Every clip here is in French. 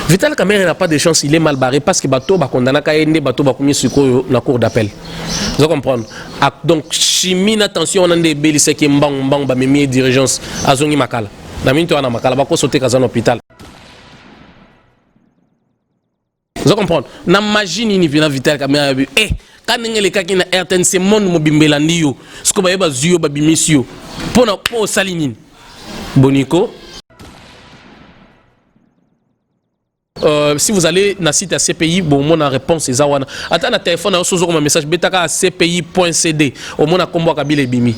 Vital Kamerhe n'a pas de chance, il est mal barré parce que bateau va condamner Kaende, bateau va commis sur la cour d'appel. Vous comprenez? Donc, chimie, attention, on a des bélisses qui mbang, ba mimi dirigeance, azongi makala. Na minute on a makala, ba ko sauter kazan hôpital. Vous comprenez? Na magie ni vient Vital Kamerhe. Eh, quand les cas qui na RTNC monde mobimbelandi yo, ce que ba yeba zuyo ba bimisio. Pour salinine. Bonico. Si vous allez dans le site à CPI, bon, mon réponse est Zawana. Attends, le téléphone a reçu un message betaka à cpi.cd. Au moins, à combo Kabila et Bimi.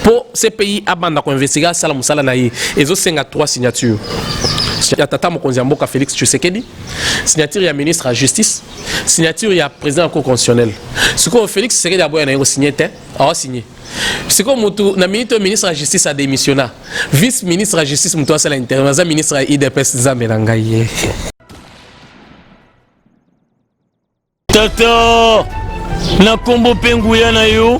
Pour CPI, abanda ko investiga sala musala na ye. Ezo senga 3 signatures. Ya tata Mokonziamboka Félix Tshisekedi, signature ya ministre de la Justice, signature ya président de la Cour constitutionnelle. Ce que Félix Tshisekedi a signé, a signé. C'est comme le ministre de la Justice a démissionné. Vice-ministre de la Justice, c'est l'intérieur. Le ministre de l'IDPS, Zambélangaye. Tata, na kombo penguya na yo,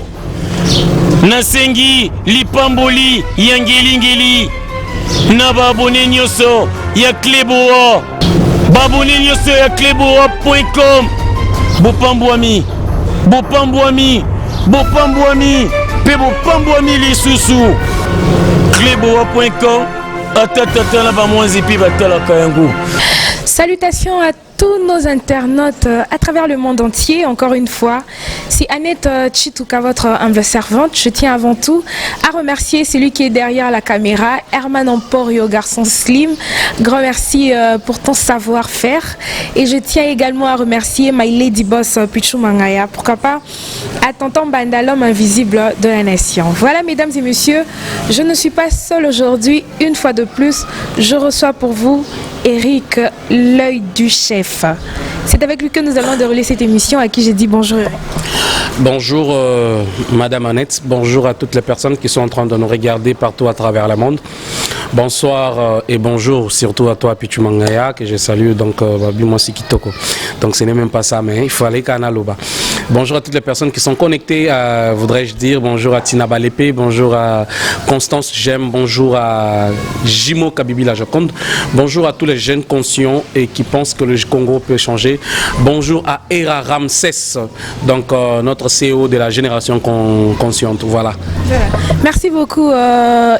na sengi, lipamboli, yangelingeli, na babone nyoso, ya kleboa, babone nyoso ya kleboa.com, bopambouami, bopambouami, bopambouami. Pebo Pambouami les sous-sous. Cléboa.com. Attends, là, va moins et puis va la Kayango. Salutations à tous nos internautes à travers le monde entier. Encore une fois, c'est Annette Chitouka, votre humble servante. Je tiens avant tout à remercier celui qui est derrière la caméra, Herman Emporio, garçon slim. Grand merci pour ton savoir-faire. Et je tiens également à remercier My Lady Boss Pichou Mangaya. Pourquoi pas à tonton Banda, l'homme invisible de la nation. Voilà, mesdames et messieurs, je ne suis pas seule aujourd'hui. Une fois de plus, je reçois pour vous Eric, l'œil du chef. C'est avec lui que nous allons dérouler cette émission, à qui j'ai dit bonjour. Bonjour Madame Annette, bonjour à toutes les personnes qui sont en train de nous regarder partout à travers le monde. Bonsoir et bonjour surtout à toi Pichu Mangaya que je salue, donc Babimo Sikitoko. Donc ce n'est même pas ça, mais il faut aller Kanaloba. Bonjour à toutes les personnes qui sont connectées, voudrais-je dire, bonjour à Tina Balépé, bonjour à Constance Jem, bonjour à Jimo Kabibi la Joconde, bonjour à tous les jeunes conscients et qui pensent que le Congo peut changer. Bonjour à Era Ramsès, donc notre CEO de la génération consciente. Voilà. Merci beaucoup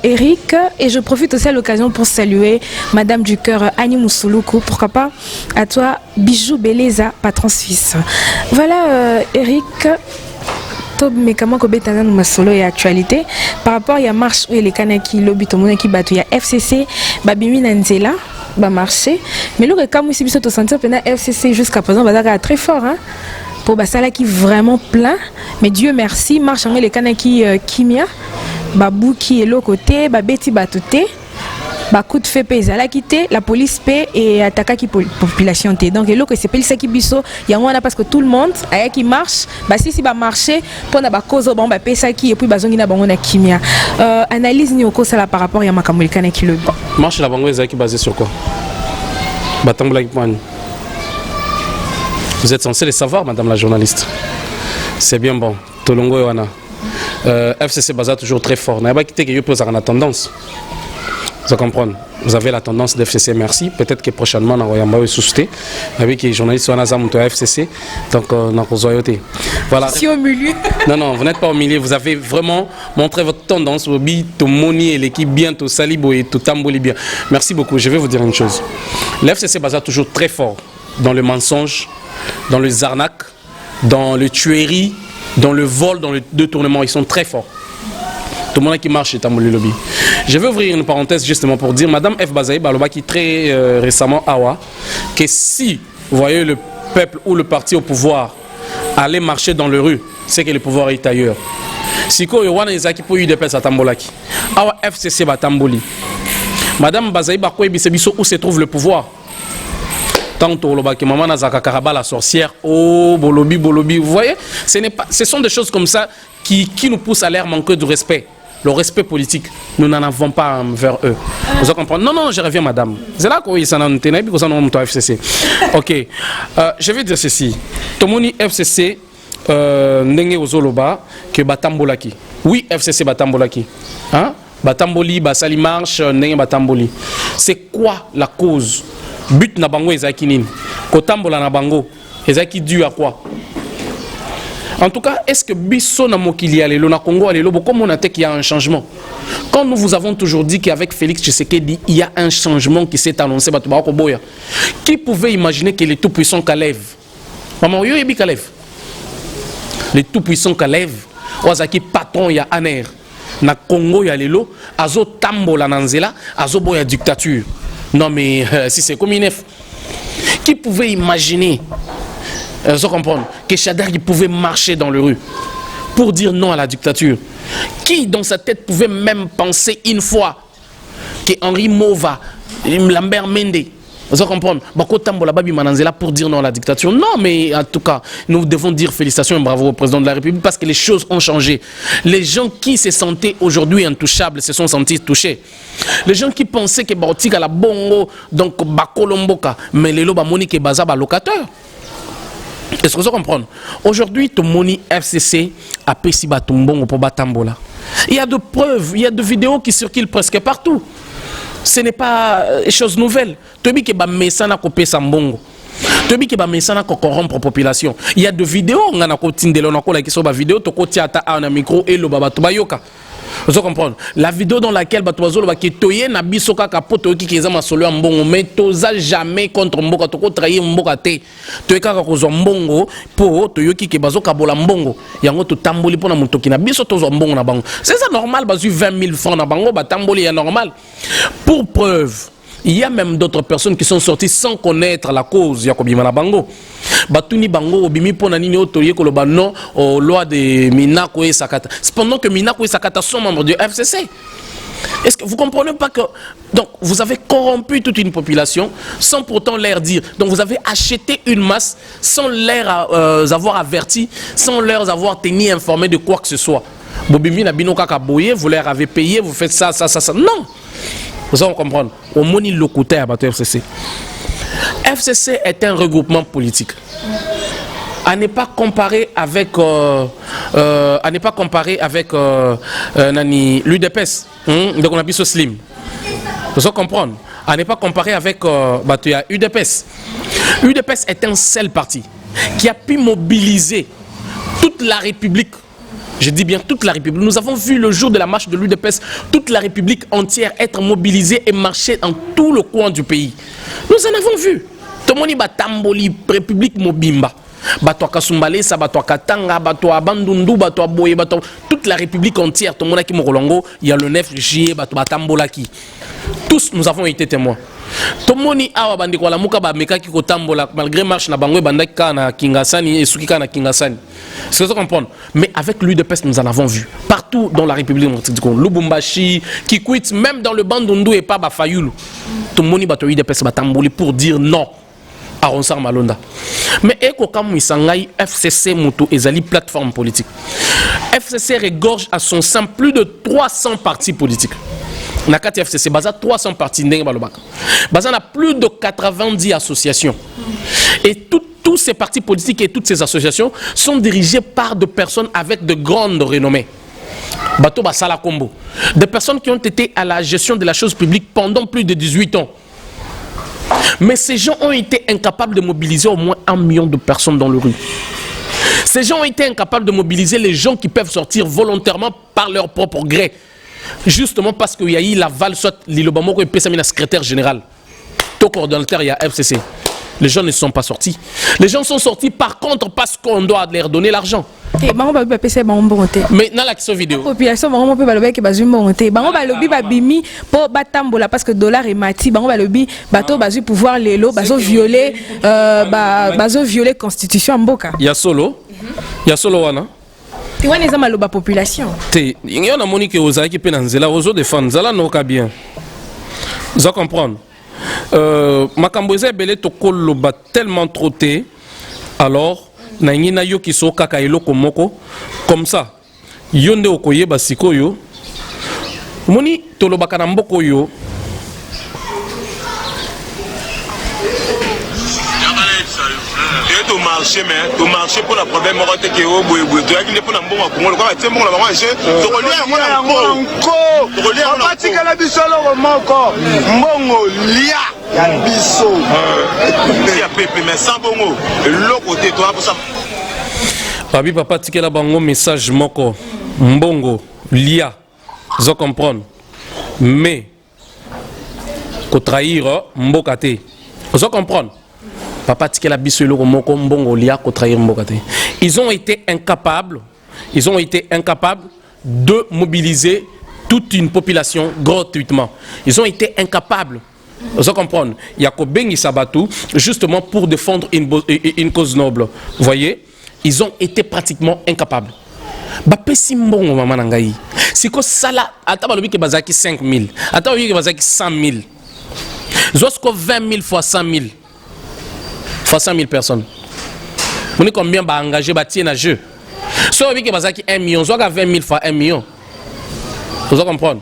Eric, et je profite aussi à l'occasion pour saluer Madame du Cœur Annie Moussouloukou, pourquoi pas à toi Bijou Beleza, patron suisse. Voilà Eric, mais comment que bétana nous masolo et actualité par rapport à la marche où les kanaki lobby tout le monde qui battu il y a FCC babimi nanzela ba marché mais le comme si biso to sentir pena FCC jusqu'à présent bazaka très fort hein pour basala qui vraiment plein, mais Dieu merci marche en les kanaki kimia babou qui est l'autre côté babeti batouté. Bah coup de fait paysan la quitté la police paie et attaque qui population t donc et là que c'est pas ça qui biso il y a parce que tout le monde a qui marche bah si va marcher pour na ba cause bon bah paye ça qui et puis bazongi na bango na kimia analyse ni oko ça par rapport à makamulikana qui le marche la bango qui basé sur quoi batambola qui point vous êtes censé le savoir madame la journaliste c'est bien bon tolongo wana FCC basé toujours très fort na ba quitté que yo pose en tendance. Vous comprenez? Vous avez la tendance d'FCC, merci. Peut-être que prochainement, on va susciter avec les journalistes sur la FCC. Donc, on a voilà. Si au milieu. Non, vous n'êtes pas au milieu. Vous avez vraiment montré votre tendance. Vous tout moni et l'équipe bien, tout salibo et tout tamboli bien. Merci beaucoup. Je vais vous dire une chose. L'FCC base toujours très fort dans le mensonge, dans les arnaques, dans le tuerie, dans le vol, dans le détournement. Ils sont très forts. Tout le monde qui marche est à Mouli Lobby. Je vais ouvrir une parenthèse justement pour dire, Madame F. Bazaï Baloba qui très récemment Awa, que si vous voyez le peuple ou le parti au pouvoir aller marcher dans les rues, c'est que le pouvoir est ailleurs. Si vous avez des gens qui UDPS à Tambolaki, Awa FCC à Tamboli. Madame Bazaï Bakoui Bissebiso où se trouve le pouvoir. Tantôt le maman Nazaka Karaba la sorcière, oh bolobi, vous voyez, ce sont des choses comme ça qui nous poussent à leur manquer de respect. Le respect politique, nous n'en avons pas envers eux. Vous comprenez? Non, je reviens, madame. C'est là qu'on s'en a tenu, puis qu'on a FCC. Ok. Je vais dire ceci. Tomoni FCC, Ndenge Ozoloba, que Batambolaki. Oui, FCC Batambolaki. Hein? batamboli basali marche ndenge batamboli. C'est quoi la cause? But na bango ezaki nini? Kotambola na bango ezaki dû à quoi? En tout cas, est-ce que biso na mokili ya lelo na Congo lelo comme on a dit qu'il y a un changement? Quand nous vous avons toujours dit qu'avec Félix Tshisekedi, il y a un changement qui s'est annoncé, qui pouvait imaginer que les tout-puissants Kalev, maman yo yebi Kalev, les tout-puissants Kalev, ozaki patron ya aner na Congo ya lelo, azo tambola nanzela, azo boya dictature. Non mais si c'est comme une qui pouvait imaginer, vous comprenez, que Chadar pouvait marcher dans les rues pour dire non à la dictature? Qui dans sa tête pouvait même penser une fois que Henri Mova, Lambert Mende, vous comprenez, pour dire non à la dictature? Non, mais en tout cas, nous devons dire félicitations et bravo au président de la République parce que les choses ont changé. Les gens qui se sentaient aujourd'hui intouchables se sont sentis touchés. Les gens qui pensaient que Baotika la bongo, donc Bakolomboka, mais les loba monique bazaba locateur. Est-ce que vous comprenez? Aujourd'hui, ton moni FCC a payé Batumbongo pour Batambola. Il y a de preuves, il y a de vidéos qui circulent presque partout. Ce n'est pas chose nouvelle. Tu dis que Bamesana kopé Sambongo. Tu dis que Bamesana corrompre la population. Il y a de vidéos, on a une vidéo, tu as un micro et le baba tubayoka. Vous comprenez? La vidéo dans laquelle Batoazo va ketoye na bisoka kapoto qui est masolo mbongo mais toza jamais contre mboka to ko trahir mboka te. To ekaka ko zo mbongo po to yoki ke bazoka bola mbongo. Yango to tamboli pona mutoki na biso to zo mbongo na bango. C'est ça normal bazu 20 000 francs na bango ba tamboli est normal. Pour preuve, il y a même d'autres personnes qui sont sorties sans connaître la cause Yakobima na bango. Batuni bango obimi pona nini otoye ko loba non aux lois de Minako et Sakata. Cependant que Minako et Sakata sont membres du FCC. Est-ce que vous comprenez pas que donc vous avez corrompu toute une population sans pourtant leur dire. Donc vous avez acheté une masse sans leur avoir averti, sans leur avoir tenu informé de quoi que ce soit. Bobimi na bino kaka boye, vous leur avez payé, vous faites ça. Non. Vous allez comprendre. Au moni locutaire à battre FCC. FCC est un regroupement politique. À ne pas comparer avec l'UDPS. Donc on a plus slim. Vous allez comprendre. À ne pas comparer avec UDPS. UDPS est un seul parti qui a pu mobiliser toute la République. Je dis bien toute la République. Nous avons vu le jour de la marche de l'UDPS, toute la République entière être mobilisée et marcher dans tout le coin du pays. Nous en avons vu. Tomoni Batamboli, République Mobimba. Bato Kasumbalé, Bato Katanga, Bato Bandundu, Bato Boye, Bato. Toute la République entière, tout le monde qui Mokolongo, il y a le 9 juillet, Bato Batambolaki. Tous nous avons été témoins. Tomoni awa bandi kwa la muka ba meka ki kotambola malgré marche na bangwe bandaki kana Kingasani et suki kana Kingasani. C'est ce qu'on comprend. Mais avec l'UDPS nous en avons vu partout dans la République démocratique du Congo, Lubumbashi, Kikwit, même dans le Bandundu et pas Bafayulu. Tomoni bato UDPS batamboli pour dire non à Ronsard Malonda. Mais eko kamu isangai FCC mutu ezali plateforme politique. FCC regorge à son sein plus de 300 partis politiques. Nakati FCC baza 300 partis ndenge balobaka. Baza na plus de 90 associations. Et tous ces partis politiques et toutes ces associations sont dirigés par des personnes avec de grandes renommées. Bato Basala Kombo. Des personnes qui ont été à la gestion de la chose publique pendant plus de 18 ans. Mais ces gens ont été incapables de mobiliser au moins 1 million de personnes dans le rue. Ces gens ont été incapables de mobiliser les gens qui peuvent sortir volontairement par leur propre gré. Justement parce qu'il y a eu l'aval, soit l'Ilobamoko et Pessamina secrétaire général. Tout coordonnateur, il y a FCC. Les gens ne sont pas sortis. Les gens sont sortis par contre parce qu'on doit leur donner l'argent. Mais dans la question vidéo. La population parce que dollar est mati, bazo pouvoir l'élo, bazo violer constitution mboka. Il y a solo wana. Tu vois les hommes à la population. Il y a un moni qui osait qui penanzela ozo défendre zala no ka bien. Vous comprendre. Makamboza belé to koloba tellement trotté. Alors na ngina yo ki so kaka eloko moko comme ça. Yonde okoye basikoyo. Moni to loba kana mboko yo. Tu marches, mais tu marches pour le problème. Tu as dit pour un bon à Congo, tu as dit pour un bon à Congo. Papa tikala biso loko moko mbongo lia ya biso si a pepe mais sans bongo le côté toi pour ça Babi papa tikela bango message moko mbongo lia zo comprendre mais ko trahir mboka te zo comprendre papa tikela biso loko moko mbongo lia ko trahir mboka te. Ils ont été incapables de mobiliser toute une population gratuitement. Ils ont été incapables. Vous comprenez? Il y a Kobengi Sabatou justement pour défendre une cause noble. Vous voyez? Ils ont été pratiquement incapables. Bapesi mbongo mama nangai. Siko sala atabalobi ke bazaki 5 000. Atabalobi ke bazaki 100 000. Zosko 20 000 fois 100 000. Fois 100 000 personnes. Vous savez combien va engager bâtir un jeu? Si vous avez 1 million, vous avez 20 000 fois 1 million. Vous comprenez?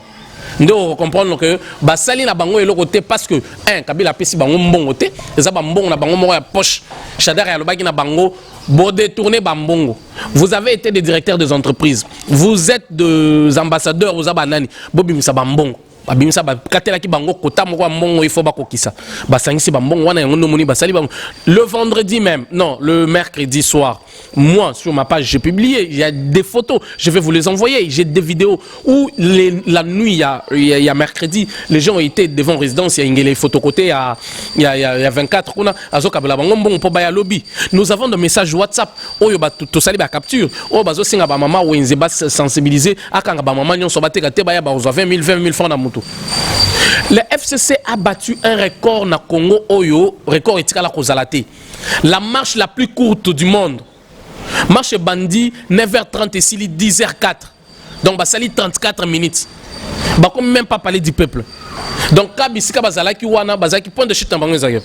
Nous comprenons que basali na bango et le côté parce que Kabila pesi bango mbongo te, eza ba mbongo na bango moko ya poche. Chadar ya lobaki na bango bo détourner ba mbongo. Vous avez été des directeurs des entreprises. Vous êtes des ambassadeurs, vous avez nani. Bobimisa ba mbongo. Babimisa ba katela ki bango kota moko mbongo il faut ba kokisa. Ba sangisi ba mbongo wana ngono moni basali bango. Le vendredi même, non, le mercredi soir. Moi, sur ma page, j'ai publié, il y a des photos, je vais vous les envoyer. J'ai des vidéos où la nuit, il y a mercredi, les gens étaient devant résidence, il y a les photos côté, il y a 24, nous avons des messages WhatsApp, où il y a tout ça, capture, où il y a maman, où il y a sensibilisé, à quand maman, ils sont battus, il y a 20 000 francs dans moto. Le FCC a battu un record na Congo, Oyo, record etika la Kozalate. La marche la plus courte du monde. Marche Bandi, 9h30 et 10h04. Donc, bah, ça 34 minutes. Bah, comme même pas parler du peuple. Donc, Kabisika Bazalaki Wana, Bazaki, point de chute en Bango Zagab.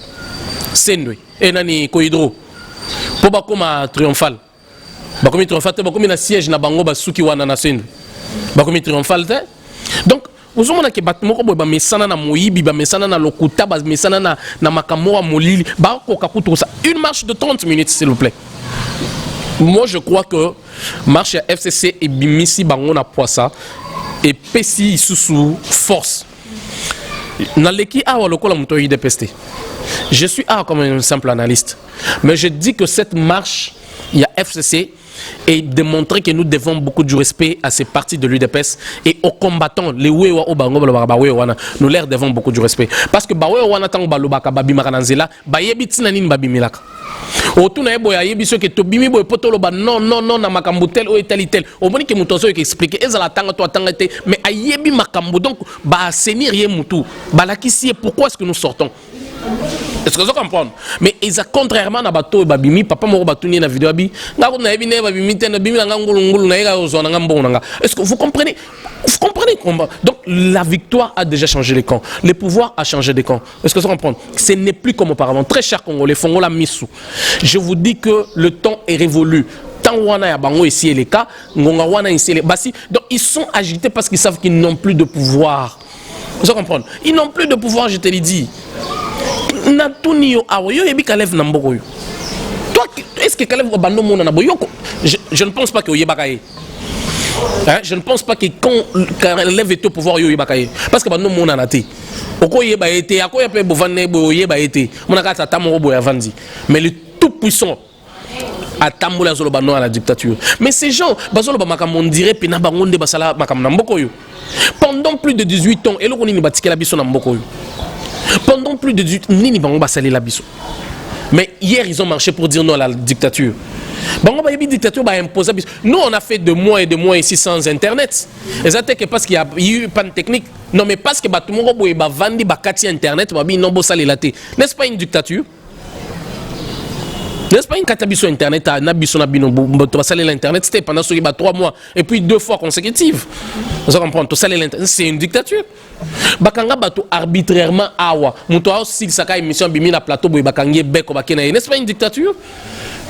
C'est nous. Et Nani Kohidro. Pour Bakoma triomphal. Bakomi triomphal, Bakomi na siège na Bango Basuki Wana na Sendu. Bakomi triomphal. Donc, vous avez que batmoko ba mesana na moyibi ba mesana na lokuta ba mesana na makamora molili ba ko kakuto ça une marche de 30 minutes s'il vous plaît. Moi je crois que marche à FCC et bimisi bango na poisa et pesi sous force. Na leki awa lokola muto IDPST. Je suis comme un simple analyste, mais je dis que cette marche il y a FCC et démontrer que nous devons beaucoup de respect à ces partis de l'UDPS et aux combattants, les Wewa au Bango, nous leur devons beaucoup de respect. Parce que Bawe Wana Tango Balubaka Babi Marananzela, Bayebiti Nanin Babi Milaka. Autour na ebo ya yebiso ke to bimi boy potolo ba non na makambo tel o tel tel. Au moni ke mutozo ke expliquer ezala tanga to tanga te mais ayebi makambo donc ba assainir ye mutu. Ba la kisi pourquoi est-ce que nous sortons? Est-ce que vous comprenez? Mais contrairement à bateau babimi papa moko batuni na vidéo bi ngako na yebi ne babimi te na bimi na ngulu ngulu na ega ozona ngambo nga. Est-ce que vous comprenez? Vous comprenez comment? Donc la victoire a déjà changé les camps. Le pouvoir a changé les camps. Est-ce que vous comprenez? Ce n'est plus comme auparavant. Très cher Congolais, Fongola Missou. Je vous dis que le temps est révolu. Tant wana ya bango ici et les cas, ngonga wana ici les basi. Donc ils sont agités parce qu'ils savent qu'ils n'ont plus de pouvoir. Vous comprenez? Ils n'ont plus de pouvoir, je te l'ai dit. Toi, est-ce que Kalev Obando Mona Naboyoko? Je ne pense pas que Oyebakaye. Je ne pense pas que quand Kalev est au pouvoir, Oyebakaye. Parce que Bando Mona Nati. Okoyeba été, Akoya pe Bovane Boyeba été. Monakata Tamoro Boyavandi. Mais le tout puissant. À Tambola Zolobano à la dictature. Mais ces gens, Bazoloba Makamon dirait Penabangonde Basala Makam Nambokoyo. Pendant plus de 18 ans, et l'on y batike la biso Nambokoyo. Pendant plus de 18 ans, Nini Bango Basali la biso. Mais hier, ils ont marché pour dire non à la dictature. Bango Bayebi dictature va imposer. Nous, on a fait de mois et de mois ici sans Internet. Et ça, c'est parce qu'il y a eu pas de technique. Non, mais parce que Batumoro Boyeba Vandi Bakati Internet, Babi Nombo Salilate. N'est-ce pas une dictature? N'est-ce pas une catabiso Internet à Nabiso Nabino, l'Internet, c'était pendant 3 mois et puis 2 fois consécutives. Vous comprenez? C'est une dictature. Bakanga Bato arbitrairement awa. Moutoa aussi, ça a émission Bimina Plateau, Bakangé Beko Bakena. N'est-ce pas une dictature?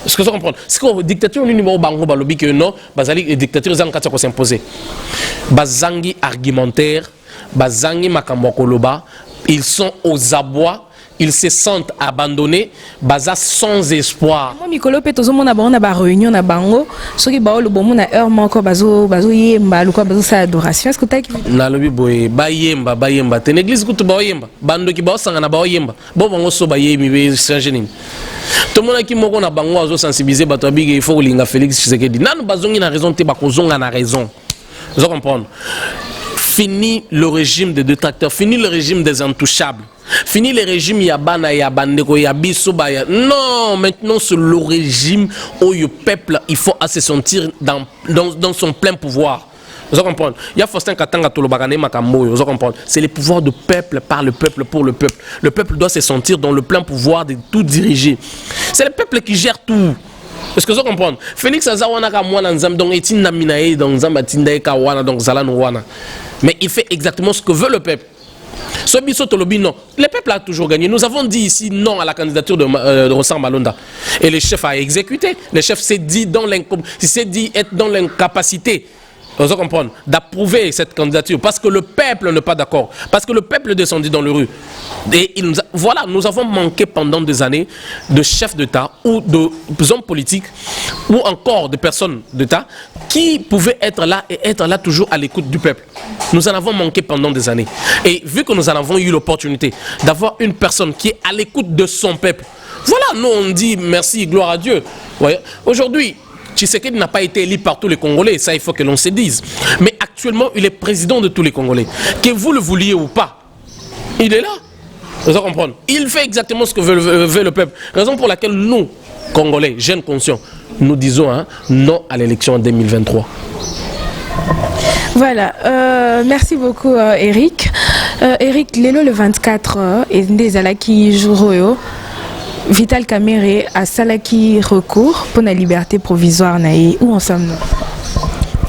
Est-ce que vous comprenez? C'est quoi dictature? Nous numéro Bango Balobi que non, Bazali et dictature Zankata s'imposer. Bazangi argumentaire, Bazangi Makambo Koloba, ils sont aux abois. ils se sentent abandonnés, baza sans espoir. Moi mikolo pe tozo mona ba ba réunion na bango, soki ba lo bomo na heure moko bazo yemba luko bazo sa adoration. Est-ce que tu na lobi boye ba yemba te l'église kutu ba yemba bando ki ba sanga na ba yemba bo bango so ba yemi be sanjeni to mona ki moko na bango azo sensibiliser bato abige il faut linga Félix Tshisekedi nanu bazongi na raison te ba kozonga na raison. Vous comprenez? Fini le régime des détracteurs, fini le régime des intouchables, fini le régime Yabana, Yabandeko, Yabisobaya. Non, maintenant c'est le régime où le peuple, il faut se sentir dans son plein pouvoir. Vous comprenez? Il y a Faustin Katanga Tolobagane Makambo, vous comprenez? C'est le pouvoir du peuple par le peuple pour le peuple. Le peuple doit se sentir dans le plein pouvoir de tout diriger. C'est le peuple qui gère tout. Est-ce que vous comprenez? Félix Azawana Kamwana Nzam, donc Etin Naminae, donc Zambatindae Kawana, donc Zalanouana. Mais il fait exactement ce que veut le peuple. Non. Le peuple a toujours gagné. Nous avons dit ici non à la candidature de Rossan Malonda. Et le chef a exécuté. Le chef s'est dit être dans l'incapacité, vous comprenez, d'approuver cette candidature. Parce que le peuple n'est pas d'accord. Parce que le peuple est descendu dans les rues. Et voilà, nous avons manqué pendant des années de chefs d'État ou d'hommes politiques ou encore de personnes d'État qui pouvaient être là et être là toujours à l'écoute du peuple. Nous en avons manqué pendant des années. Et vu que nous en avons eu l'opportunité d'avoir une personne qui est à l'écoute de son peuple, voilà, nous on dit merci, gloire à Dieu. Aujourd'hui, Tshisekedi n'a pas été élu par tous les Congolais, ça il faut que l'on se dise. Mais actuellement, il est président de tous les Congolais. Que vous le vouliez ou pas, il est là. Vous comprenez? Il fait exactement ce que veut le peuple. Raison pour laquelle nous, Congolais, jeunes conscients, nous disons non à l'élection en 2023. Voilà, merci beaucoup Eric. Eric, le 24 et Ndezalaki Jouroyo, Vital Kamerhe a salaki recours pour la liberté provisoire naïe. Où en sommes-nous?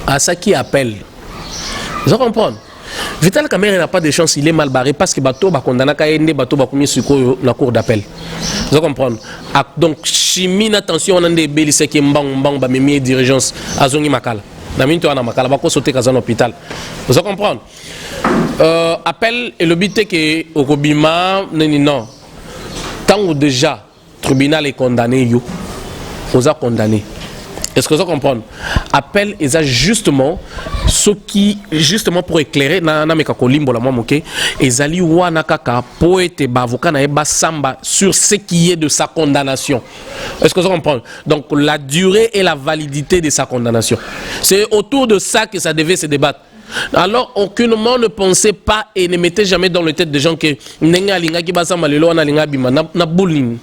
À ça qui appelle. Vous comprenez? Vital Kamerhe n'a pas de chance, il est mal barré parce que bateau va condamner Kaende, bateau va commis sur la cour d'appel. Vous comprenez? Donc, chimie, attention, on a des bélisses qui mbang ba memi dirigeance à Zongi Makala. Na minto ana Makala ba ko sauter dans l'hôpital. Vous comprenez? Appel et le but que Okobima non. Tant ou déjà tribunal est condamné yo, vous a condamné. Est-ce que vous comprenez? Appel et ça justement ce qui justement pour éclairer na meka kolimbo la moke ezali wana kaka poète bavoka na eba samba sur ce qui est de sa condamnation. Est-ce que vous comprenez? Donc la durée et la validité de sa condamnation. C'est autour de ça que ça devait se débattre. Alors aucunement ne pensez pas et ne mettez jamais dans la tête des gens que nenga linga ki basamba lelo na linga bima na bullying.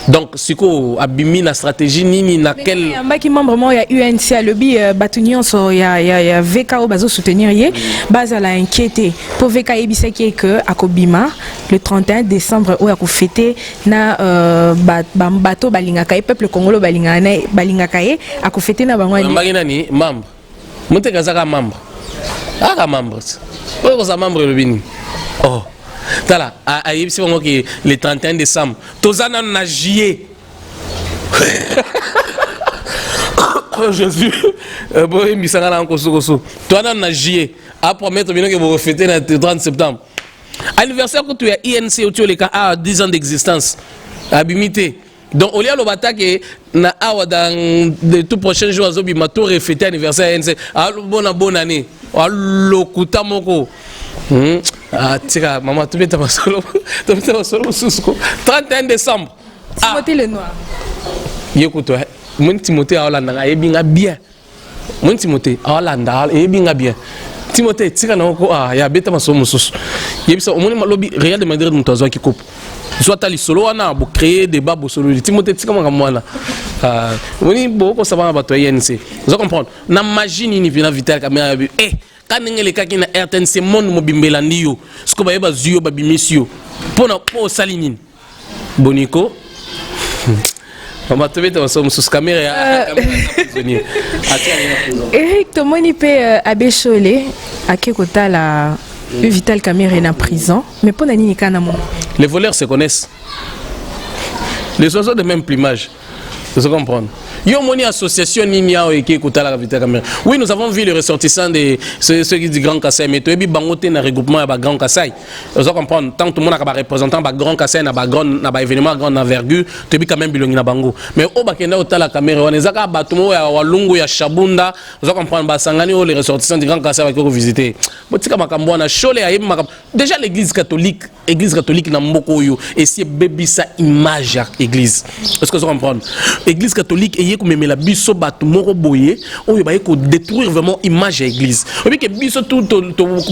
Donc siko abimi na stratégie nini na quel qui membre moi il y a UNC lobby batunion so il y a VKO bazo soutenir yé base à la inquiété pour VK ebisaki que akobima le 31 décembre où a fêté na bato balinga kay peuple congolais balinga kay a fêté na bango ni membre monte kazaka membre ah membres pourquoi ça membre le bini oh tala a yebisi bango que le 31 décembre tozana na juillet oh Jésus boy misanga na kosokoso tozana na juillet a promettre bino que vous fêter le 30 septembre anniversaire que tu as INC ou tu les cas à 10 ans d'existence abimité. Donc au lieu de l'attaque na awa dans les tout prochains jours azobi mato refêter anniversaire ANC a bonne année a lokuta moko ah tika maman tu beta masolo 31 décembre Timothée le noir yekuto mon Timothée a Hollanda ebinga bien mon Timothée a Hollanda ebinga bien Timothée tika na ko ya beta masolo mususu yebisa omoni lobi Real de Madrid mutazo ki coupe soit à l'isolo wana pour créer des débat pour solo Timothée tika manga mwana oni boko ça va bato INC vous comprenez na magie ni vina Vital Kamerhe quand les cas qui na RTNC monde mobimbela ndiyo ce que ba yeba zuyo ba bimisio pona po salinine boniko on va te mettre ensemble sur caméra Eric Tomoni pe abechole akekota la Vital Kamerhe na prison mais pona nini kana mo les voleurs se connaissent les oiseaux de même plumage vous comprenez Yo moni association Ninia et qui écoute la caméra. Oui, nous avons vu les ressortissants de ceux qui disent Grand Kassai, mais tu es bangoté dans regroupement à Grand Kassai. Vous comprenez, tant que tout le monde a représentant à Grand Kassai, na ba événement grande envergure, tu es quand même bilongi na bango. Mais au bakenda au la caméra, on est à Batumo ya Walungu ya Shabunda, vous comprenez, Basangani les ressortissants du Grand Kassai qui visiter. Botika makambo na chole ya déjà l'église catholique na mboko yo et si bébé sa image à église. Est-ce que vous comprenez? Église catholique et comme la biso batu moko boye oyo ba ko détruire vraiment image à église. Obi que biso tout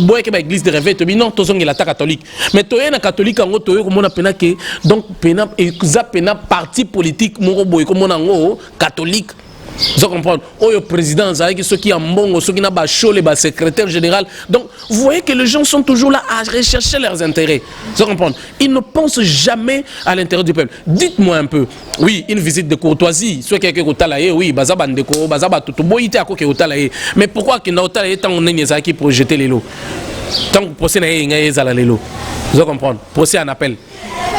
boye que ba église de réveil to bi non to zongi la catholique. Mais to na catholique ngo to yo comme on pena que donc pena et za pena parti politique moko boye comme on ngo catholique. Vous comprenez? Le président, ceux qui ont bon, ceux qui n'ont pas chaud, les secrétaires général. Donc, vous voyez que les gens sont toujours là à rechercher leurs intérêts. Vous comprenez? Ils ne pensent jamais à l'intérêt du peuple. Dites-moi un peu. Oui, une visite de courtoisie. Soit quelqu'un qui est oui, bazabandeko, bazabatutu, boïté à quoi qui est mais pourquoi qu'il n'a pas tant on est qui projeter les lots? Tant que procès n'a pas les lots. Vous comprenez? Procès en appel.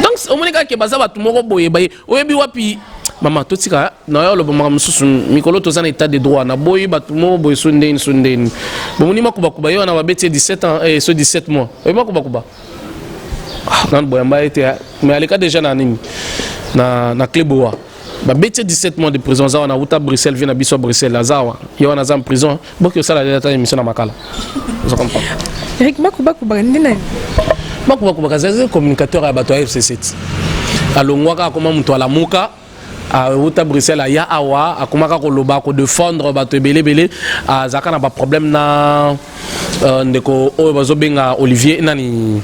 Donc, au moment où bazabatu moko boye baye, oyebi wapi maman tout ça na yo lo maman susu mikolo to zana état de droit na boyi batumo boy sunde bon ni makuba kuba yo na babeti 17 ans et ce 17 mois et makuba nan boy mba été mais aleka déjà na nini na Cleboa babeti 17 mois de prison za na uta Bruxelles vient na biso Bruxelles azawa yo na za prison bokyo sala data émission na makala vous comprenez Eric makuba ndina makuba kazaze communicateur à bato FC7 alongwaka comment mtu ala muka à Outa Bruxelles à Yahawa à Komaka Koloba ko défendre bato belé à zakana ba problème na ndeko o bazobenga Olivier nani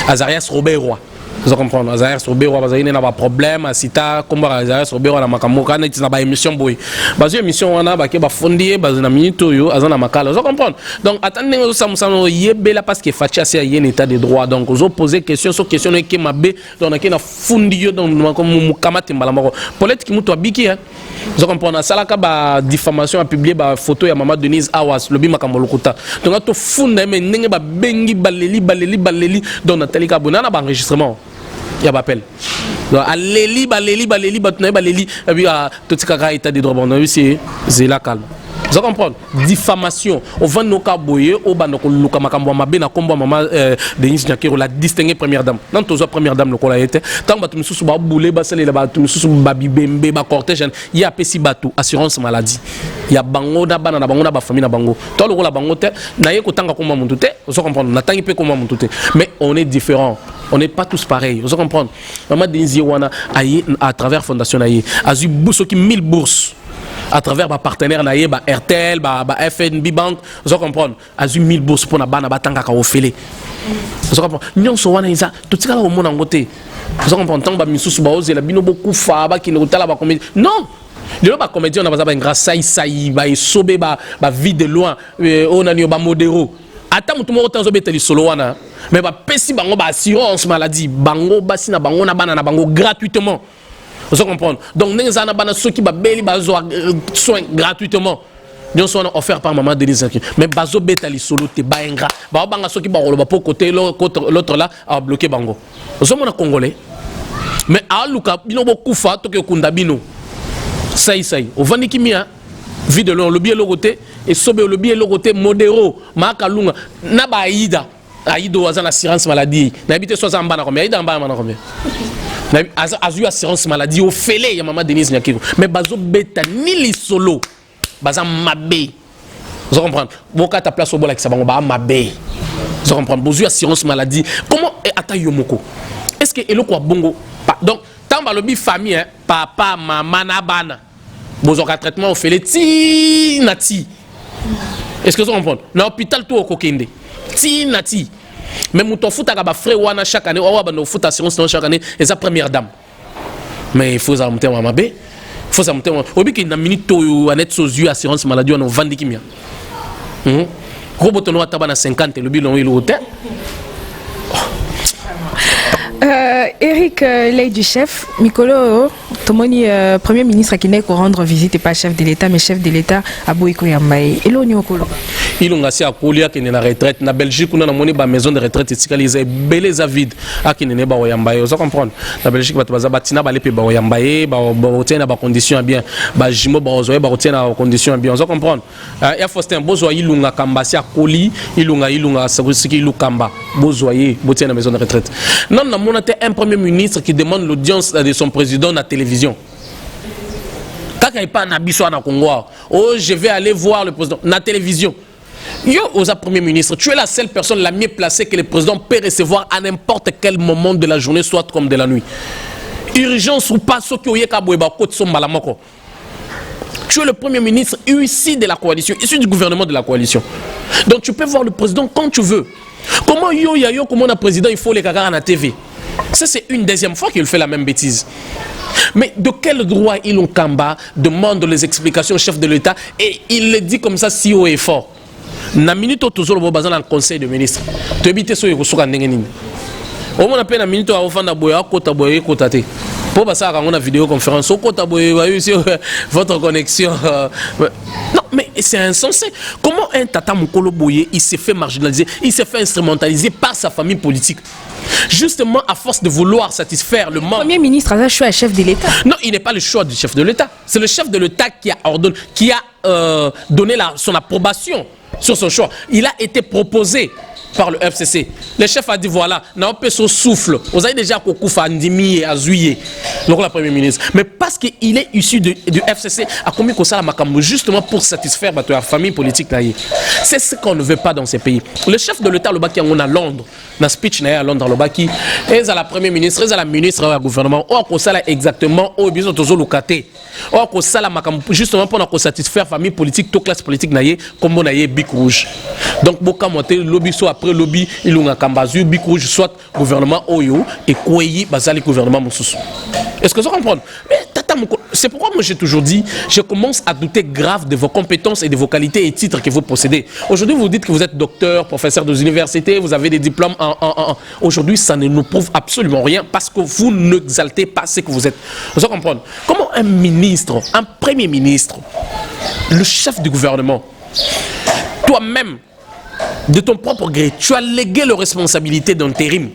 Azarias Robert Roy. Vous comprenez? Azarias Robert Roy bazali na ba problème à Sita komba Azarias Robert Roy na makamoka na tina ba émission boy. Bazo émission wana ba ke ba fondier bazana minute yo azana makala. Vous comprenez? Donc attendez nous samsano yebela parce que facha c'est un état de droit. Donc vous poser question sur question que mabe donc na fondi yo donc comme mukamate malamako. Peut-être que muto abiki hein. Vous comprenez? Salaka ba diffamation a publier ba photo ya maman Denise Awas lobi makambo lokuta. Donc to funda mais ndenge ba bengi baleli donc Nathalie Kabona na ba enregistrement. Il y a pas appel. Donc aleli baleli et puis tout ce qui état de droit bon c'est la calme. Vous comprenez? Diffamation. On va nous caboyer au bas donc le kamakambo mabe na kombo maman Denise Nyakero la distinguée première dame. Dans tous première dame le kola était. Tant que tu me ba boulé ba sele ba tu me ba bibembe ba cortège il y a pesi batu assurance maladie. Il y a bango na bana na bango na ba famille na bango. Toi le kola bango te na yeko tanga kombo muntu te. Vous comprenez? Na tangi pe kombo muntu te. Mais on est différents. On n'est pas tous pareils. Vous comprenez? Maman Denise Wana à travers Fondation Naye a eu bourse qui 1000 bourses. À travers ma partenaire naïe ba RTL ba FNB Bank vous comprenez a eu 1000 bourses pour na bana batanga ka ofele vous comprenez nyon so wana isa tout ça là au monde en côté vous comprenez tant ba misusu ba ozela bino beaucoup fa ba ki ne utala ba comédie non le ba comédie on a pas grâce sai ba sobe ba vie de loin on a ni ba modéro ata mutu mo tanzo beteli solo wana mais ba pesi bango ba assurance maladie bango basi na bango na bana na bango gratuitement. Vous comprenez? Donc, nous avons ceux qui ont soins gratuitement. Nous sommes offerts par maman Denise. Mais bazo betali solo te baengra. Ba banga ceux qui ba rolo ba pour côté l'autre là a bloqué bango. Nous sommes congolais. Mais à luka bino beaucoup fa to ke kunda bino. Sai. Au vandi kimia vie de le bien logoté et sobe le bien logoté modéro makalunga na ba aida. Aido azana assurance maladie. Na habité 60 bana combien? Aida en bana combien? A eu assurance maladie au félé, il y a maman Denise Nyakiro. Mais bazo beta ni li solo. Baza mabé. Vous comprenez? Boka ta place au bol avec ça, ba mabé. Vous comprenez? Vous assurance maladie. Comment est ata yomoko? Est-ce que elo kwa bongo? Donc, tant balobi famille, hein, papa, maman, nabana. Vous avez un traitement au félé, ti nati. Est-ce que vous comprenez? Dans l'hôpital tout au kokende. Ti nati. Mais mon foot à frère wana chaque année, on va nous foot assurance chaque année et sa première dame. Mais il faut ça monter à mabé. Il faut ça monter. Au but qu'il y a une minute où on est sous yeux assurance maladie on a vendu qui mia. Robot on a tabac à 50 le bilan il est hôtel. Eric Ley du chef, Mikolo, Tomoni, Premier ministre qui n'est qu'au rendre visite et pas chef de l'État, mais chef de l'État à Boïko Yambaye. Et l'on y okolo. Il a assez à Kolia qui est la retraite. Na Belgique, on a la maison de retraite et belé vide à qui n'est pas au Yambaye. Vous comprenez? La Belgique va te batina balé pe ba Yambaye, ba retient à condition bien, ba jimo ba ozoé ba retient à condition bien. Vous comprenez? Il faut un beau zoyer ilunga kambasi à Koli, ilunga sagousiki ilukamba, beau zoyer, retient à la maison de retraite. Non, non, on a un premier ministre qui demande l'audience de son président à la télévision. Quand il n'y a pas un abisso à Congo, oh, je vais aller voir le président à la télévision. Yo, aux Premier ministre, tu es la seule personne la mieux placée que le président peut recevoir à n'importe quel moment de la journée, soit comme de la nuit. Urgence ou pas, ce qui est tu es le Premier ministre issu de la coalition, issu du gouvernement de la coalition. Donc tu peux voir le président quand tu veux. Comment comment un président, il faut les cagas à la TV. Ça, c'est une deuxième fois qu'il fait la même bêtise. Mais de quel droit Ilon Kamba demande les explications au chef de l'État et il le dit comme ça si haut et fort. Na minute toujours le bazan dans le conseil de ministres. Tu habites sur le souka n'engeni. Au moins après na minute à offrir boya kota boya kota te. Pour passer à une vidéoconférence au kota boya sur votre connexion. Non mais c'est insensé. Comment un tata mukolo boye il s'est fait marginaliser, il s'est fait instrumentaliser par sa famille politique. Justement à force de vouloir satisfaire le membre. Le Premier ministre a choisi chef de l'État. Non, il n'est pas le choix du chef de l'État. C'est le chef de l'État qui a ordonné, qui a donné son approbation sur son choix. Il a été proposé par le FCC. Le chef a dit voilà, n'a pas son souffle. Vous avez déjà Kokoufa, Ndimi et Azuye, le Premier ministre. Mais parce qu'il est issu du FCC, a commis ça la Makambo justement pour satisfaire la famille politique. C'est ce qu'on ne veut pas dans ces pays. Le chef de l'État, le Baki, on a Londres, dans speech à Londres, le Baki, et à la Premier ministre, et à la ministre du gouvernement, on a ça exactement, au besoin de Lokate. On a ça la Makambo justement pour satisfaire la famille politique, toute classe politique, comme on a Bic Rouge. Donc, beaucoup de lobby soit après lobby, il y a un Bic Rouge, soit gouvernement Oyo, et Kouéi, basali gouvernement Moussous. Est-ce que vous comprenez? C'est pourquoi moi j'ai toujours dit, je commence à douter grave de vos compétences et de vos qualités et titres que vous possédez. Aujourd'hui, vous dites que vous êtes docteur, professeur des universités, vous avez des diplômes Aujourd'hui, ça ne nous prouve absolument rien parce que vous n'exaltez pas ce que vous êtes. Vous comprenez? Comment un ministre, un premier ministre, le chef du gouvernement, toi-même, de ton propre gré, tu as légué les responsabilités d'intérim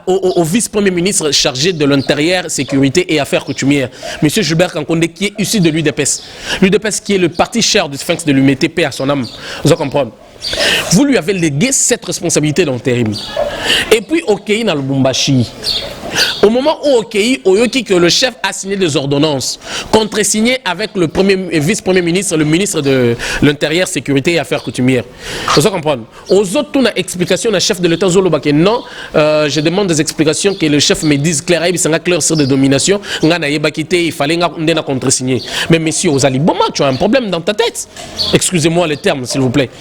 au vice-premier ministre chargé de l'intérieur, sécurité et affaires coutumières, M. Gilbert Kankonde, qui est issu de l'UDPS. L'UDPS qui est le parti cher du Sphinx de l'UMTP à son âme. Vous comprenez? Vous lui avez légué cette responsabilité d'intérim. Et puis, OK, dans le Bumbashi. Au moment où que le chef a signé des ordonnances, contre-signé avec le vice-premier ministre, le ministre de l'Intérieur, Sécurité et Affaires coutumières. Vous comprenez? Aux autres, on a explication, le chef de l'État Zolobake. Non, je demande des explications que le chef me dise clairement, il s'en clair sur des dominations. Il fallait contre-signer. Mais messieurs, Ozali, bon, tu as un problème dans ta tête. Excusez-moi les termes, s'il vous plaît.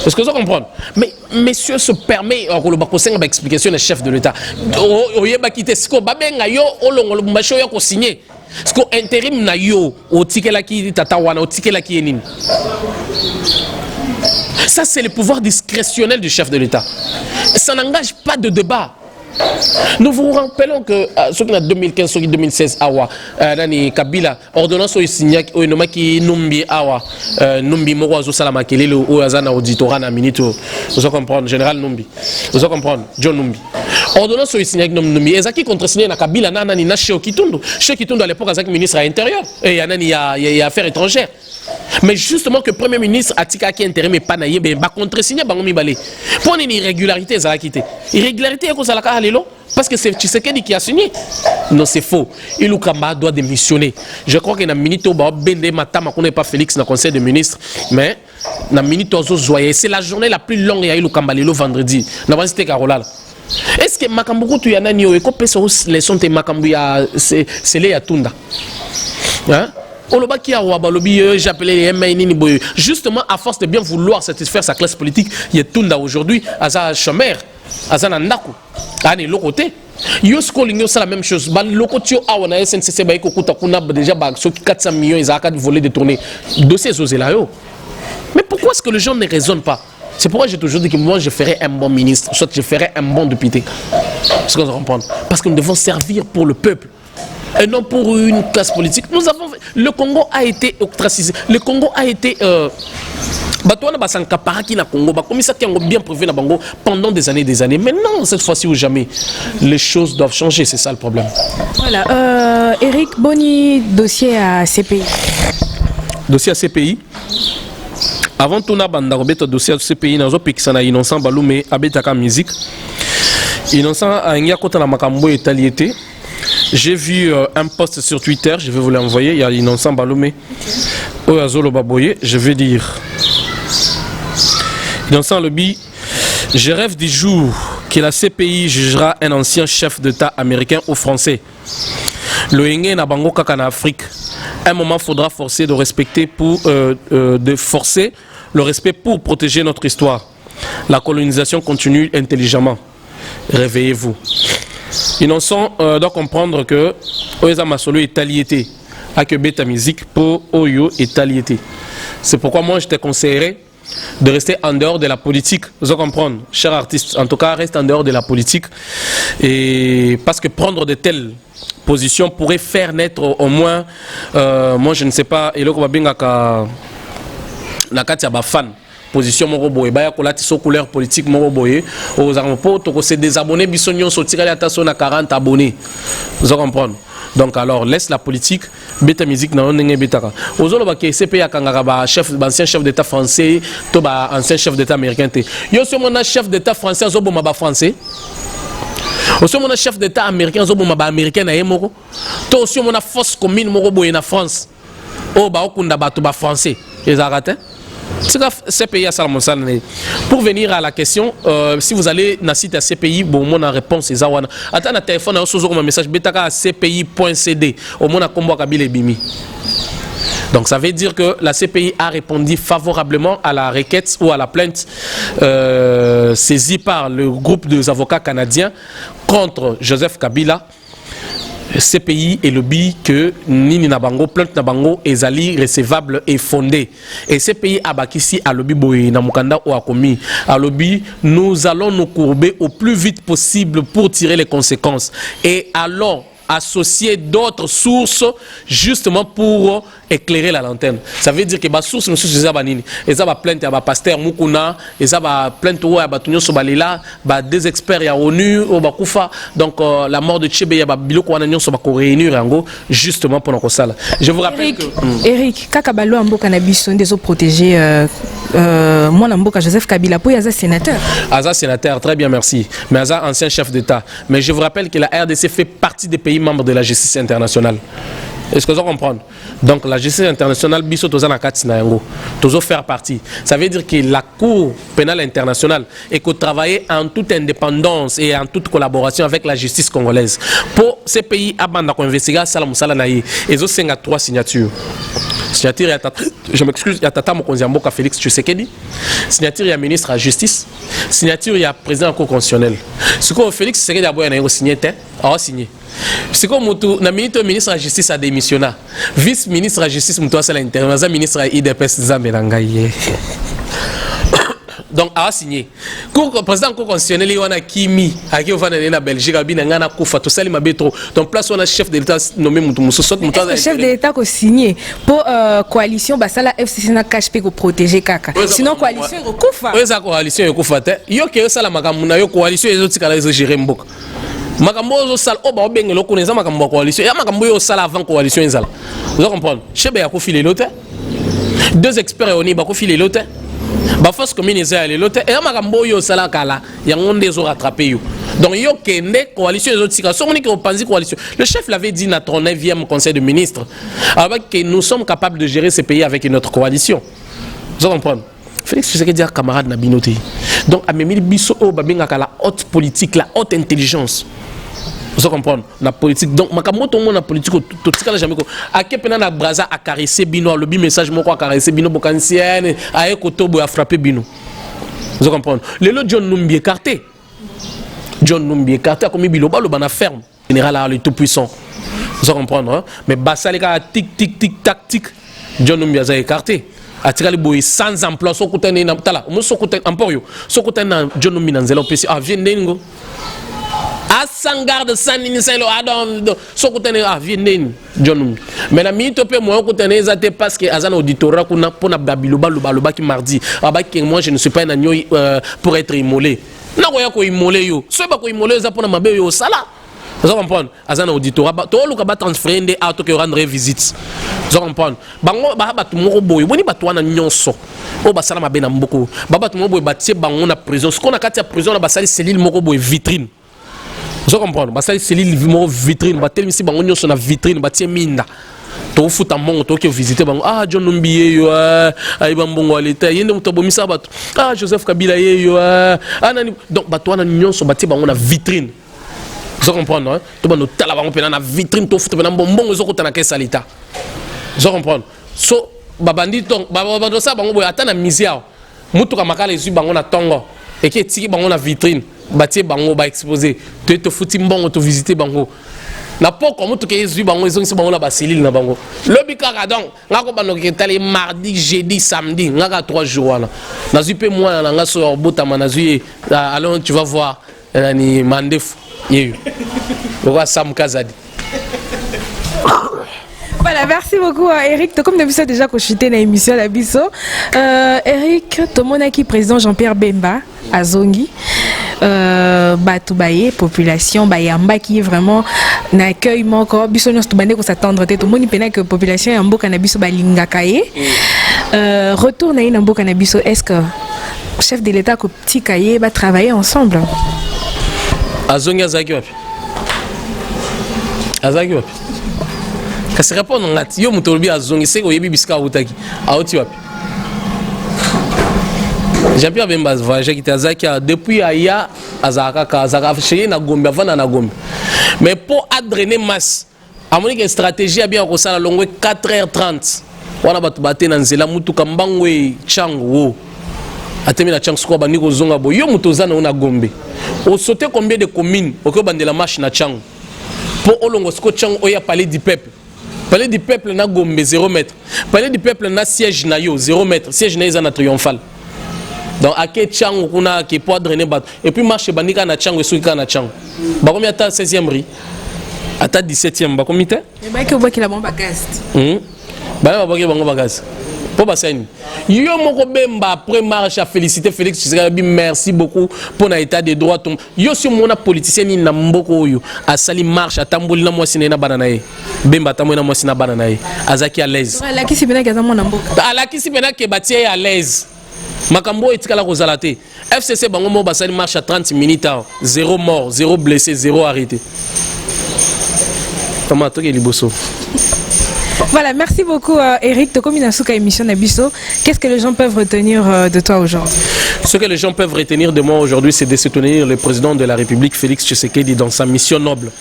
Est-ce que vous comprenez? Mais messieurs se permet explication le chef de l'État. Ce qu'on a signé. Ce qu'on intérim na yo au ticket là qui tatawana au ticket là qui est nini. Ça c'est le pouvoir discrétionnel du chef de l'État. Ça n'engage pas de débat. Nous vous rappelons que ce qui est en 2015, ce qui est en 2016, Nani Kabila, ordonnance au signac, au nom qui Numbi Awa, Numbi Morozo Salamakele, au Azana Auditorat, na Minito, vous comprenez, général Numbi, vous comprenez, John Numbi. Ordonnance au signac Numbi, et Zaki contre-signé na Kabila, Nani Nashio Kitundu, Chez Kitundu à l'époque, Zaki ministre à l'intérieur, et il y a affaires étrangères. Mais justement que le Premier ministre a dit qu'il intérêt mais pas naïe, ben contre-signé bangomi balé. Pour une irrégularité, ça a quitté. Irrégularité, parce que c'est Tshisekedi qui a signé. Non, c'est faux. Ilou Kamba doit démissionner. Je crois que dans minute bende matama qu'on n'est pas Félix dans le conseil des ministres, mais dans minute zozoyer, c'est la journée la plus longue à Ilou Kamba le vendredi. Dans la cité Carola. Est-ce que Makambuku tu yana ni o ko peso les sont te Makambu ya c'est les Yatunda. Hein? Justement, à force de bien vouloir satisfaire sa classe politique, il y a Tunda aujourd'hui, à sa chômeur, à sa nandaku, à l'autre côté. C'est la même chose. Le SNCC déjà 400 millions, ils ont volé détourné. Dossier là. Mais pourquoi est-ce que les gens ne raisonnent pas? C'est pourquoi j'ai toujours dit que moi je ferai un bon ministre, soit je ferai un bon député. C'est ce qu'on doit comprendre. Parce que nous devons servir pour le peuple et non pour une classe politique. Le Congo a été ostracisé. Le Congo a été bien prévu pendant des années. Mais non, cette fois-ci ou jamais, les choses doivent changer. C'est ça le problème. Voilà. Eric Boni, dossier à CPI. Dossier à CPI. Avant tout, le dossier à CPI, nous avons Innocent Baloume, Abetaka Musique. Innocent a un makambo italiété. J'ai vu un post sur Twitter, je vais vous l'envoyer. Il y a Innocent Baloume. Oyazolo Baboye, je vais dire. Innocent Lobby, je rêve du jour que la CPI jugera un ancien chef d'État américain ou français. Le Yenge na bango kaka na Afrique. Un moment faudra forcer de respecter de forcer le respect pour protéger notre histoire. La colonisation continue intelligemment. Réveillez-vous. Innocent doit comprendre que Oeza Masolo est taliété. Que Beta Musique pour Oyo est taliété. C'est pourquoi moi je te conseillerais de rester en dehors de la politique. Vous allez comprendre, cher artiste, en tout cas reste en dehors de la politique. Et parce que prendre de telles positions pourrait faire naître au moins, moi je ne sais pas, et là on va bien na fan position moko boye baya kolati so couleur politique moko boye aux armes to se désabonner bisonyon sotikali ata so na 40 abonnés. Vous allez comprendre. Donc alors laisse la politique, Beta Musique na onenge betaka. Ozolo ba ke CP ya kangaka ba chef ancien chef d'état français to ba ancien chef d'état américain te. Yo so mona chef d'état français zo boma ba français. Oso mona chef d'état américain zo boma ba américain na yemoko. To oso mona force commune moko boye na France. O ba okunda ba to ba français. Ezarate. CPI à Salmonsal. Pour venir à la question, si vous allez dans le site à CPI, bon, mon réponse est Zawana. Attends, téléphone, un message betaka à cpi.cd. Au moins, combo Kabila Bimi. Donc, ça veut dire que la CPI a répondu favorablement à la requête ou à la plainte saisie par le groupe des avocats canadiens contre Joseph Kabila. CPI et le lobby que Nini Nabango, plainte Nabango, est recevable et fondée. Et CPI a bakisi à lobby boye Namukanda ou Akomi. À lobby, nous allons nous courber au plus vite possible pour tirer les conséquences. Et allons associer d'autres sources justement pour éclairer la lanterne. Ça veut dire que les sources nous sont banini. Et ça va plainte à pasteur Mukuna, et ça va plainte à Batunyo Sobalila, des experts à ONU, au Bakufa. Donc la mort de Tchébé, il Biloko Wananyon Soba réunir justement pour notre salle. Je vous rappelle Eric, Kakabalo Amboka Nabiso des eaux protégées, moi Amboka Joseph Kabila, pour Yaza sénateur. Aza sénateur, très bien, merci. Mais Aza ancien chef d'État. Mais je vous rappelle que la RDC fait partie des pays membres de la justice internationale. Est-ce que vous comprenez? Donc la justice internationale, biso tozana katina yango, tozo faire partie. Ça veut dire que la Cour pénale internationale est que travailler en toute indépendance et en toute collaboration avec la justice congolaise. Pour ces pays, abanda ko investiga sala musala na yi. Ezo senga 3 signatures. Signature je m'excuse, il y a Tata Mokonziamboka Félix Tshisekedi. Signature il y a ministre de la justice. Signature il y a président de la Cour constitutionnelle. Ce que Félix Tshisekedi a signé, a signé. C'est comme le ministre de la Justice a démissionné. Vice-ministre de la Justice, le ministre de l'IDPS, donc, a signé. Le président du Cour constitutionnel, il a Kimi, qui est en Belgique, il a Koufa, tout ça, il m'a bétro. Donc, place, on a chef de l'État nommé Moutoumoussou. Le chef de l'État a signé pour coalition, bah ça la FCC n'a caché pour protéger Kaka. Sinon, coalition, il y a Koufa. Oui, ça, coalition, il y a Koufa. Il y a ça, la Magamuna, il y a coalition, il y a autres qui ont géré Mbok. Makambo zo sala o ba obenge loko neza makambo coalition ya makambo yo sala avant coalition ezala. Vous comprenez? Chebe ya ko filer lote. Deux experts oni ba ko filer lote. Ba force commune ezala le lote et makambo yo sala kala ya ngonde zo rattraper yo. Donc yo kende coalition ezo tika so moni ko panzi coalition. Le chef l'avait dit na 39e conseil de ministres avec que nous sommes capables de gérer ces pays avec notre coalition. Vous comprenez? Félix Tshisekedi dire camarade na binoté. Donc à Memili Bisso o babengaka la haute politique, la haute intelligence. Vous comprenez? La politique. Donc makamoto mon la politique tout tika jamais ko. A kepena na braza a caresser bino le bi message moko a caresser bino bokansienne a ekotobo a frapper bino. Vous comprenez? Le lot John Numbi écarté. John Numbi écarté comme biloba le bana ferme. Général a le tout puissant. Vous comprenez? Mais Basaleka tic tic tic tac tic. John Numbi a écarté. atikali boy sans emploi sokutane na tala mo sokutane emporio sokutane na John Minanzela opesi vient nengo à sangarde sanini selo adon sokutane vient nen John mais na mi topé moi okutane ezate parce que azana auditorat kuna pona babiloba loba ki mardi abaki moi je ne suis pas na nyoy pour être immolé na ko ya ko immolé yo so ba ko immolé za pona mabe yo sala. Vous comprenez? Azana auditorat to luka ba transférer ndé auto que rendre visite. Vous comprenez? Bango ba batu moko boy boni batu wana nyonso o ba sala mabe na mboko ba batu moko boy batie bango na prison ce qu'on a kati ya prison na ba sali cellule moko boy vitrine. Vous comprenez? Ba sali cellule moko vitrine ba telmisi bango nyonso na vitrine ba tie minda to futa mbongo to ke visiter bango John Numbiye yo ay ba mbongo aleta yende muto bomisa batu Joseph Kabila ye yo nani donc batu wana nyonso ba tie bango na vitrine. Vous comprenez, hein? Tout le monde a la vitrine, tout le monde a la caisse à l'État. Vous comprenez? So, babandi tong, babando ça, bango boy atana misère. Mutu kamaka les yeux bango na tongo. Et qui tiki bango na vitrine, bâti bango ba exposé. Tu te fouti bango, tu visiter bango. Na poko mutu ke yeux bango, ils ont bango la basilil na bango. Le bikara donc, ngako bano ke tali mardi, jeudi, samedi, ngaka 3 jours là. Na zupe moi na ngaso bota manazuye. Alors tu vas voir ni mandef. Voilà, merci beaucoup Eric. Comme tu as déjà consulté dans l'émission la biso. Eric, tout le monde qui président Jean-Pierre Bemba à Zongi. Batoubaye, population, Bayamba qui est vraiment n'accueille encore. Biso nous tout qu'on s'attendre. Tout le monde pense que population est en beau cannabis balingakaye. Retourne à une beau cannabis. Est-ce que chef de l'État que petit cahier va travailler ensemble? Azongi azaki wapi? Azaki wapi? Kasi répondre ngati yo mutolobi azongi seko yebi biska utaki. Auti wapi? Jean-Pierre Bemba voyage qui azaki depuis aya azaka chez na Gombe avant na Gombe. Mais pour adrener masse, à mon une stratégie a bien kosala longue 4h30. Wana batu baté na nzela mutuka mbangwe chango. Atemi na chango ko bandi ko zonga bo yo mutozana na Gombe. Au sauter combien de communes au cours de la marche na Tchang pour olongo sko Tchang oya palais du peuple. Palais du peuple na Gombe 0 mètre. Palais du peuple na siège na yo 0 mètre. Siège na na triomphal. Donc à quel Tchang kuna qui peut drainer bat et puis marche bandika na Tchang et souka na Tchang. Ba combien ta 16e ri? Ata 17e ba combien? Et ba que qui la bombe gaz. Ba ba bango bagaz. Pour Bassani. Yo moko Bemba après marche à féliciter Félix Tshisekedi, merci beaucoup pour l'état des droits. Yo si mon politicien ni na mboko yo a sali marche à tamboli na moi sina bananae. Bemba tamona moi sina bananae. Azaki à l'aise. La qui si bena kaza mon mboka. La qui si bena ke batie à l'aise. Makambo etikala kozalate. FCC bango mo basali marche à 30 minutes, 0 mort, 0 blessé, 0 arrêté. Comment toi liboso? Voilà, merci beaucoup Eric. Comme une émission Nabiso, qu'est-ce que les gens peuvent retenir de toi aujourd'hui? Ce que les gens peuvent retenir de moi aujourd'hui, c'est de soutenir le président de la République, Félix Tshisekedi, dans sa mission noble,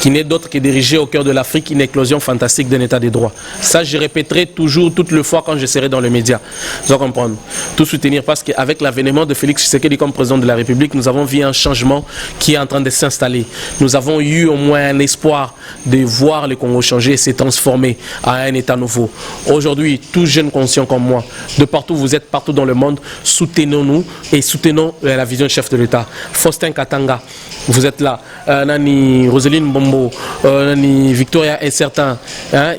qui n'est d'autre que diriger au cœur de l'Afrique une éclosion fantastique d'un état de droit. Ça, je répéterai toujours, toutes les fois quand je serai dans les médias. Vous allez comprendre. Tout soutenir parce qu'avec l'avènement de Félix Tshisekedi comme président de la République, nous avons vu un changement qui est en train de s'installer. Nous avons eu au moins un espoir de voir le Congo changer et se transformer à un état nouveau. Aujourd'hui, tous jeunes conscients comme moi, de partout vous êtes, partout dans le monde, soutenons-nous et soutenons la vision du chef de l'État. Faustin Katanga, vous êtes là. Nani Roseline Bombo, Nani Victoria et certains,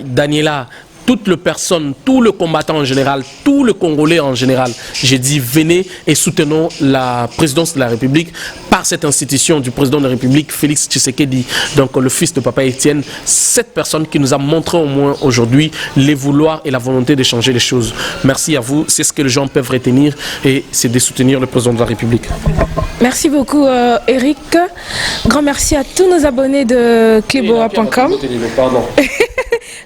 Daniela, toutes les personnes, tous les combattants en général, tous les Congolais en général. J'ai dit venez et soutenons la présidence de la République par cette institution du président de la République, Félix Tshisekedi, donc le fils de Papa Étienne, cette personne qui nous a montré au moins aujourd'hui les vouloirs et la volonté de changer les choses. Merci à vous, c'est ce que les gens peuvent retenir et c'est de soutenir le président de la République. Merci beaucoup Eric. Grand merci à tous nos abonnés de Kleboa.com.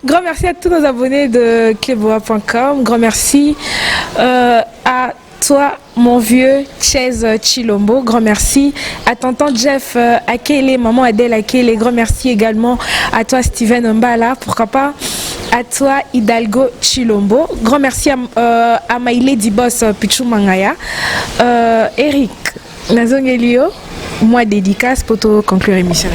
Grand merci à tous nos abonnés de Kleboa.com. Grand merci à toi, mon vieux Chez Chilombo. Grand merci à tonton Jeff Akele, maman Adèle Akele. Grand merci également à toi, Steven Mbala. Pourquoi pas à toi, Hidalgo Chilombo. Grand merci à Maïlé Dibos Pichou Mangaya. Eric Nazongelio, moi dédicace pour conclure l'émission.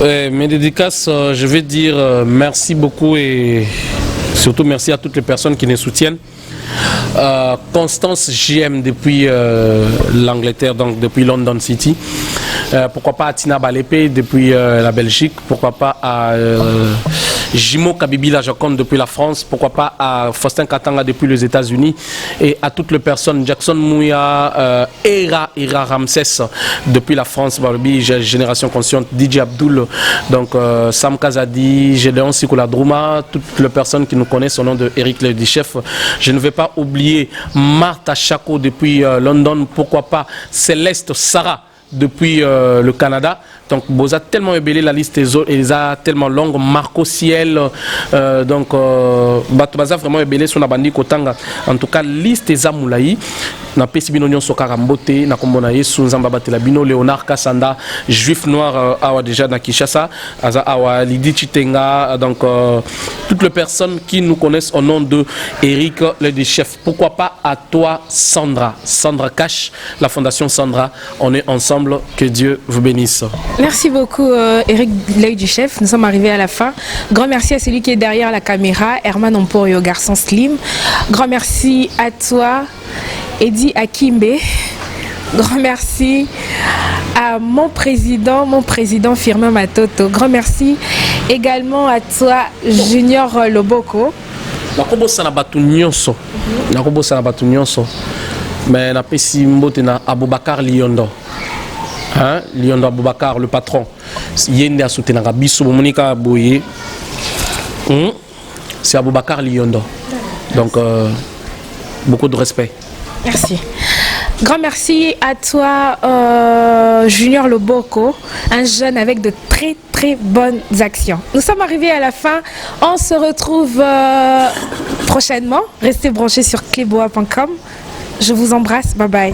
Mes dédicaces, je vais dire merci beaucoup et Surtout merci à toutes les personnes qui nous soutiennent. Constance JM depuis l'Angleterre, donc depuis London City. Pourquoi pas à Tina Balépé depuis la Belgique. Pourquoi pas à Jimo Kabibi la Joconde depuis la France. Pourquoi pas à Faustin Katanga depuis les États-Unis. Et à toutes les personnes, Jackson Mouya, Ira Ramsès depuis la France, Génération Consciente, DJ Abdul, donc Sam Kazadi, Gédéon Sikola Drouma, toutes les personnes qui nous connaissent au nom de Eric le Chef. Je ne vais pas oublier Martha Chako depuis London. Pourquoi pas Céleste Sarah depuis le Canada. Donc, Boza tellement ébélé, la liste est tellement longue. Marco Ciel, donc, Baza vraiment ébélé sur la bandi Kotanga. En tout cas, liste est Zamoulaï. Na Pesibino Nyon Sokarambote, na Kombonaye, Sunzamba Batelabino, Léonard Kassanda, Juif Noir, Awa déjà na Kishasa, Awa Lidi Chitenga, donc, toutes les personnes qui nous connaissent au nom de Eric, le chef. Pourquoi pas à toi, Sandra Cash, la fondation Sandra. On est ensemble, que Dieu vous bénisse. Merci beaucoup Eric, l'œil du chef. Nous sommes arrivés à la fin. Grand merci à celui qui est derrière la caméra, Herman Omporio, garçon slim. Grand merci à toi, Eddie Akimbe. Grand merci à mon président Firmin Matoto. Grand merci également à toi, Junior Loboko. Nakobosa na batu nyonso. Mais na pesi mbote na Aboubakar Liondo. Hein? Liondo Aboubakar, le patron. Yende a soutenu Biso Monika Boye. C'est Aboubakar Liondo. Donc, beaucoup de respect. Merci. Grand merci à toi, Junior Loboko, un jeune avec de très très bonnes actions. Nous sommes arrivés à la fin. On se retrouve prochainement. Restez branchés sur cleboa.com. Je vous embrasse. Bye bye.